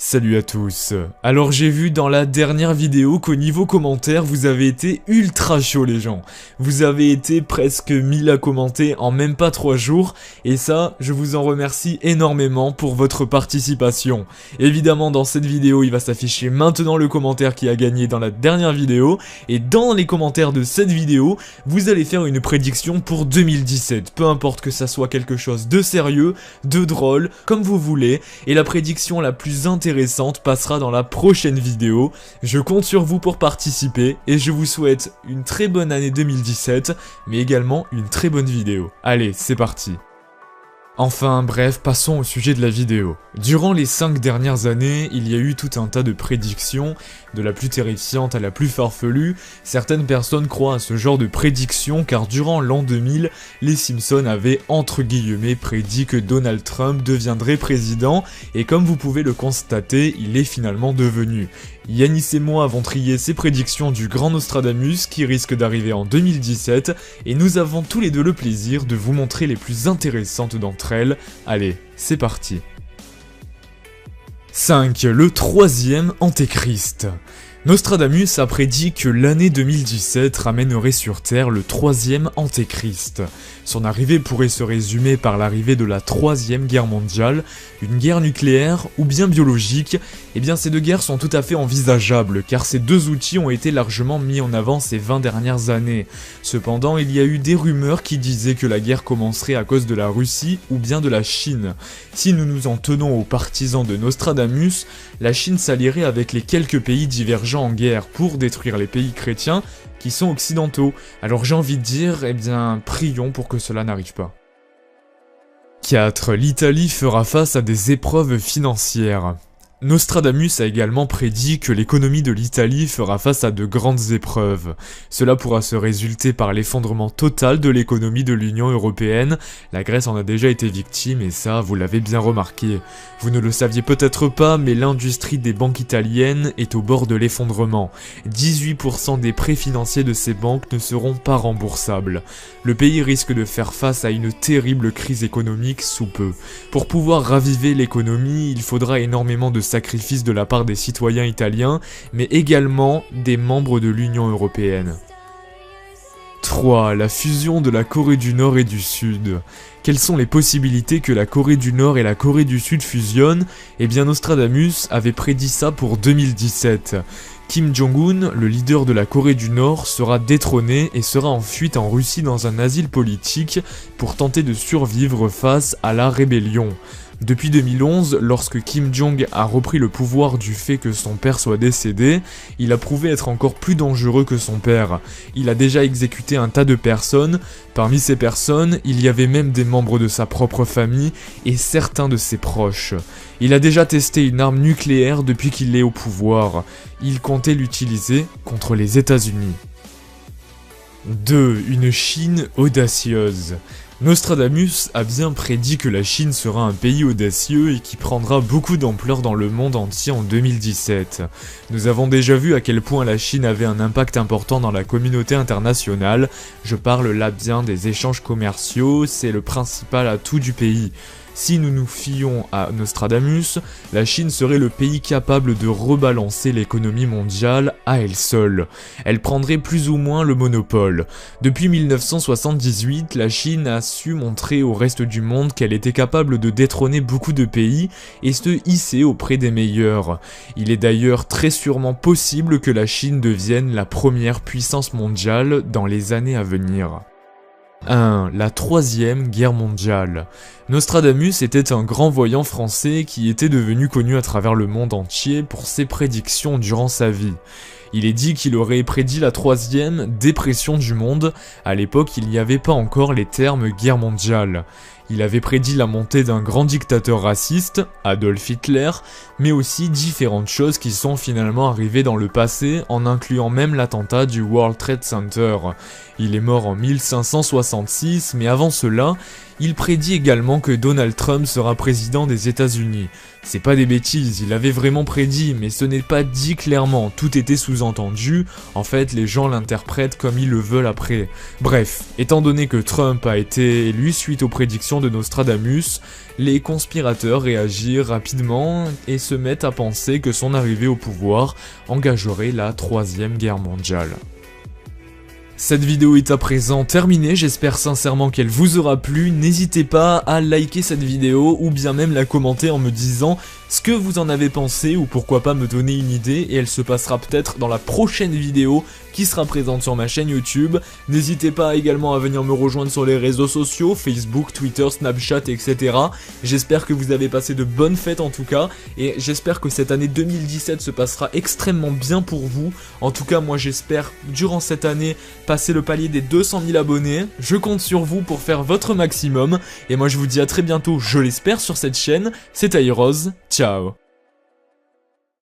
Salut à tous. Alors j'ai vu dans la dernière vidéo qu'au niveau commentaire vous avez été ultra chaud les gens. Vous avez été presque 1000 à commenter en même pas 3 jours et ça je vous en remercie énormément pour votre participation. Évidemment dans cette vidéo il va s'afficher maintenant le commentaire qui a gagné dans la dernière vidéo et dans les commentaires de cette vidéo vous allez faire une prédiction pour 2017. Peu importe que ça soit quelque chose de sérieux, de drôle, comme vous voulez, et la prédiction la plus intéressante passera dans la prochaine vidéo. Je compte sur vous pour participer et je vous souhaite une très bonne année 2017 mais également une très bonne vidéo. Allez, c'est parti. Enfin bref, passons au sujet de la vidéo. Durant les 5 dernières années, il y a eu tout un tas de prédictions, de la plus terrifiante à la plus farfelue. Certaines personnes croient à ce genre de prédictions car durant l'an 2000, les Simpsons avaient entre guillemets prédit que Donald Trump deviendrait président et comme vous pouvez le constater, il est finalement devenu. Yanis et moi avons trié ces prédictions du grand Nostradamus qui risque d'arriver en 2017 et nous avons tous les deux le plaisir de vous montrer les plus intéressantes d'entre elles. Allez, c'est parti. 5. Le troisième Antéchrist. Nostradamus a prédit que l'année 2017 ramènerait sur Terre le troisième Antéchrist. Son arrivée pourrait se résumer par l'arrivée de la troisième guerre mondiale, une guerre nucléaire ou bien biologique. Eh bien ces deux guerres sont tout à fait envisageables car ces deux outils ont été largement mis en avant ces 20 dernières années. Cependant il y a eu des rumeurs qui disaient que la guerre commencerait à cause de la Russie ou bien de la Chine. Si nous nous en tenons aux partisans de Nostradamus, la Chine s'allierait avec les quelques pays divergents en guerre pour détruire les pays chrétiens qui sont occidentaux. Alors j'ai envie de dire, eh bien, prions pour que cela n'arrive pas. 4. L'Italie fera face à des épreuves financières. Nostradamus a également prédit que l'économie de l'Italie fera face à de grandes épreuves. Cela pourra se résulter par l'effondrement total de l'économie de l'Union européenne. La Grèce en a déjà été victime et ça, vous l'avez bien remarqué. Vous ne le saviez peut-être pas, mais l'industrie des banques italiennes est au bord de l'effondrement. 18% des prêts financiers de ces banques ne seront pas remboursables. Le pays risque de faire face à une terrible crise économique sous peu. Pour pouvoir raviver l'économie, il faudra énormément de sacrifices de la part des citoyens italiens, mais également des membres de l'Union européenne. 3. La fusion de la Corée du Nord et du Sud. Quelles sont les possibilités que la Corée du Nord et la Corée du Sud fusionnent? Eh bien Nostradamus avait prédit ça pour 2017. Kim Jong-un, le leader de la Corée du Nord, sera détrôné et sera en fuite en Russie dans un asile politique pour tenter de survivre face à la rébellion. Depuis 2011, lorsque Kim Jong a repris le pouvoir du fait que son père soit décédé, il a prouvé être encore plus dangereux que son père. Il a déjà exécuté un tas de personnes, parmi ces personnes, il y avait même des membres de sa propre famille et certains de ses proches. Il a déjà testé une arme nucléaire depuis qu'il est au pouvoir. Il comptait l'utiliser contre les États-Unis. 2. Une Chine audacieuse. Nostradamus a bien prédit que la Chine sera un pays audacieux et qui prendra beaucoup d'ampleur dans le monde entier en 2017. Nous avons déjà vu à quel point la Chine avait un impact important dans la communauté internationale. Je parle là bien des échanges commerciaux, c'est le principal atout du pays. Si nous nous fions à Nostradamus, la Chine serait le pays capable de rebalancer l'économie mondiale à elle seule. Elle prendrait plus ou moins le monopole. Depuis 1978, la Chine a su montrer au reste du monde qu'elle était capable de détrôner beaucoup de pays et se hisser auprès des meilleurs. Il est d'ailleurs très sûrement possible que la Chine devienne la première puissance mondiale dans les années à venir. 1. La troisième guerre mondiale. Nostradamus était un grand voyant français qui était devenu connu à travers le monde entier pour ses prédictions durant sa vie. Il est dit qu'il aurait prédit la troisième dépression du monde. À l'époque, il n'y avait pas encore les termes guerre mondiale. Il avait prédit la montée d'un grand dictateur raciste, Adolf Hitler, mais aussi différentes choses qui sont finalement arrivées dans le passé, en incluant même l'attentat du World Trade Center. Il est mort en 1566, mais avant cela, Il prédit également que Donald Trump sera président des États-Unis. C'est pas des bêtises, il avait vraiment prédit, mais ce n'est pas dit clairement, tout était sous-entendu, en fait les gens l'interprètent comme ils le veulent après. Bref, étant donné que Trump a été élu suite aux prédictions de Nostradamus, les conspirateurs réagirent rapidement et se mettent à penser que son arrivée au pouvoir engagerait la Troisième Guerre mondiale. Cette vidéo est à présent terminée, j'espère sincèrement qu'elle vous aura plu, n'hésitez pas à liker cette vidéo ou bien même la commenter en me disant ce que vous en avez pensé ou pourquoi pas me donner une idée et elle se passera peut-être dans la prochaine vidéo qui sera présente sur ma chaîne YouTube. N'hésitez pas également à venir me rejoindre sur les réseaux sociaux, Facebook, Twitter, Snapchat, etc. J'espère que vous avez passé de bonnes fêtes en tout cas et j'espère que cette année 2017 se passera extrêmement bien pour vous. En tout cas moi j'espère durant cette année passer le palier des 200 000 abonnés. Je compte sur vous pour faire votre maximum et moi je vous dis à très bientôt, je l'espère, sur cette chaîne. C'était Heroes, ciao.